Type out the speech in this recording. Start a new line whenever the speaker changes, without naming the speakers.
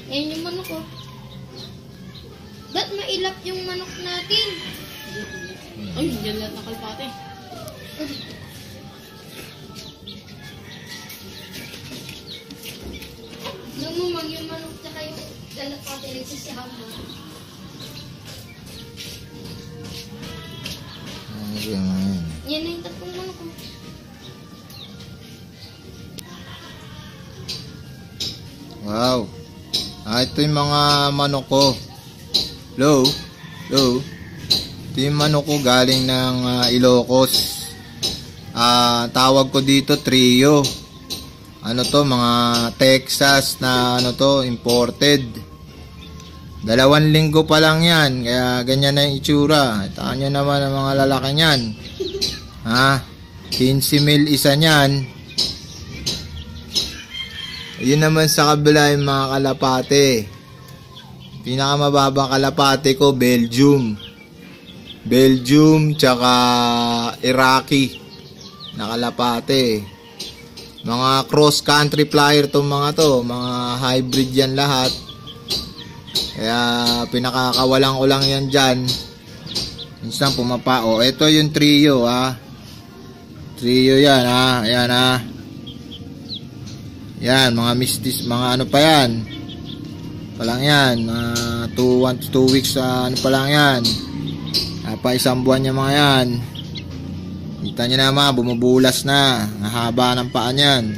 Yan yung manok ko. Ba't mailap yung manok natin?
Ay, dyan lahat ng kalpate.
Namumag yung manok tsaka yung kalapate nagsisihama. Yan na yung tatlong manok ko.
Wow. Ito yung mga manok ko. Hello? Hello? Ito yung manok ko galing ng Ilocos. Tawag ko dito trio. Ano to, mga Texas na ano to, imported. 2 linggo pa lang yan, kaya ganyan na yung itsura. Taan nyo naman ang mga lalaki nyan. 15 mil isa nyan. Yun naman sa kabila yung mga kalapate. Pinakamababang kalapate ko, Belgium. Belgium, tsaka Iraqi na kalapate. Mga cross country flyer tong mga to, mga hybrid yan lahat. Kaya pinakakawalan ko lang yan dyan. Minsan pumapao. Ito yung trio Trio yan Ayan Yan, mga mistis, mga ano pa yan. Palang yan. 1 to 2 weeks ano pa lang yan. Pa isang buwan yung mga yan. Kita nyo naman, bumubulas na. Nahaba ng paa niyan.